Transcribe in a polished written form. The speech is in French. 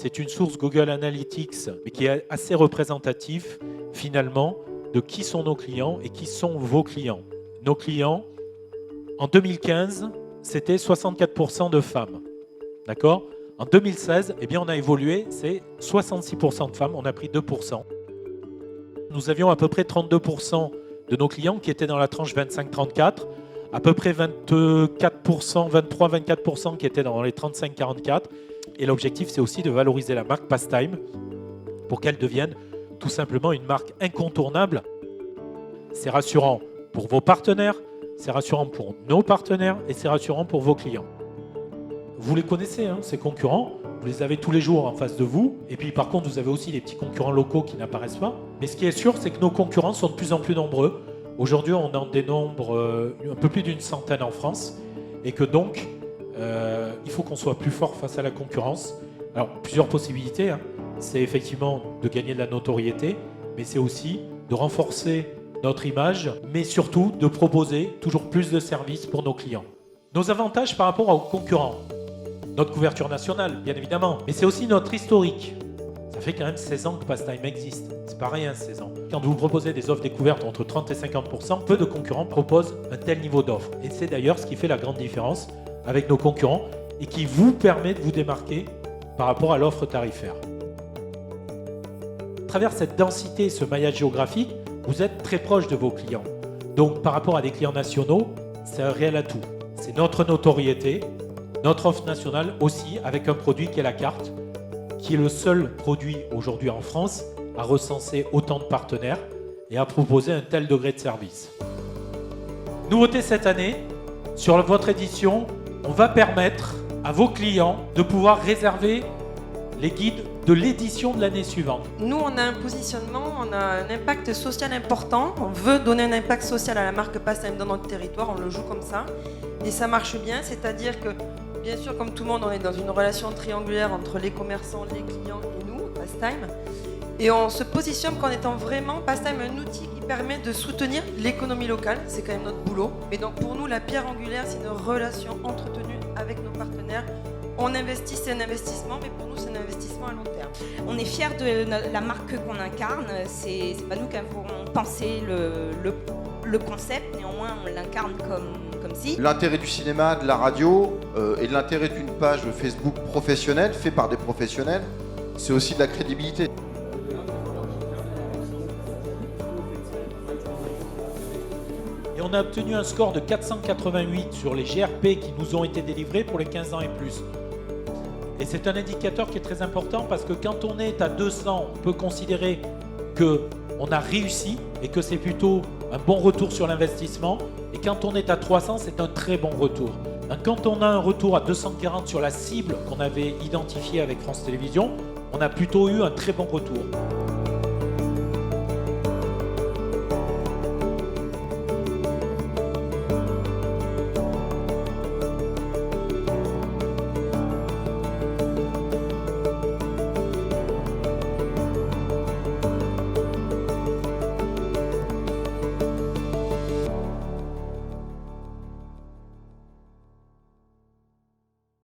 c'est une source Google Analytics, mais qui est assez représentatif finalement de qui sont nos clients et qui sont vos clients. Nos clients, en 2015, c'était 64% de femmes. D'accord ? En 2016, eh bien, on a évolué, c'est 66% de femmes, on a pris 2%. Nous avions à peu près 32% de nos clients qui étaient dans la tranche 25-34, à peu près 24%, 23-24% qui étaient dans les 35-44. Et l'objectif, c'est aussi de valoriser la marque Pastime pour qu'elle devienne tout simplement une marque incontournable. C'est rassurant pour vos partenaires, c'est rassurant pour nos partenaires et c'est rassurant pour vos clients. Vous les connaissez, hein, ces concurrents, vous les avez tous les jours en face de vous. Et puis par contre, vous avez aussi les petits concurrents locaux qui n'apparaissent pas. Mais ce qui est sûr, c'est que nos concurrents sont de plus en plus nombreux. Aujourd'hui, on en dénombre un peu plus d'une centaine en France. Et que donc, il faut qu'on soit plus fort face à la concurrence. Alors, plusieurs possibilités. Hein. C'est effectivement de gagner de la notoriété, mais c'est aussi de renforcer notre image, mais surtout de proposer toujours plus de services pour nos clients. Nos avantages par rapport aux concurrents. Notre couverture nationale, bien évidemment, mais c'est aussi notre historique. Ça fait quand même 16 ans que Pastime existe. C'est pas rien, 16 ans. Quand vous proposez des offres découvertes entre 30 et 50%, peu de concurrents proposent un tel niveau d'offre. Et c'est d'ailleurs ce qui fait la grande différence avec nos concurrents et qui vous permet de vous démarquer par rapport à l'offre tarifaire. À travers cette densité et ce maillage géographique, vous êtes très proche de vos clients. Donc par rapport à des clients nationaux, c'est un réel atout. C'est notre notoriété, notre offre nationale aussi, avec un produit qui est la carte, qui est le seul produit aujourd'hui en France à recenser autant de partenaires et à proposer un tel degré de service. Nouveauté cette année, sur votre édition, on va permettre à vos clients de pouvoir réserver les guides de l'édition de l'année suivante. Nous, on a un positionnement, on a un impact social important. On veut donner un impact social à la marque Pastime dans notre territoire, on le joue comme ça. Et ça marche bien, c'est-à-dire que, bien sûr, comme tout le monde, on est dans une relation triangulaire entre les commerçants, les clients et nous, Pastime. Et on se positionne qu'en étant vraiment Pastime un outil qui permet de soutenir l'économie locale, c'est quand même notre boulot. Et donc pour nous, la pierre angulaire, c'est une relation entretenue avec nos partenaires. On investit, c'est un investissement, mais pour nous, c'est un investissement à long terme. On est fiers de la marque qu'on incarne. C'est pas nous qui avons pensé le concept, néanmoins on l'incarne comme si. L'intérêt du cinéma, de la radio et l'intérêt d'une page Facebook professionnelle, faite par des professionnels, c'est aussi de la crédibilité. Et on a obtenu un score de 488 sur les GRP qui nous ont été délivrés pour les 15 ans et plus. Et c'est un indicateur qui est très important parce que quand on est à 200, on peut considérer qu'on a réussi et que c'est plutôt un bon retour sur l'investissement. Et quand on est à 300, c'est un très bon retour. Quand on a un retour à 240 sur la cible qu'on avait identifiée avec France Télévisions, on a plutôt eu un très bon retour.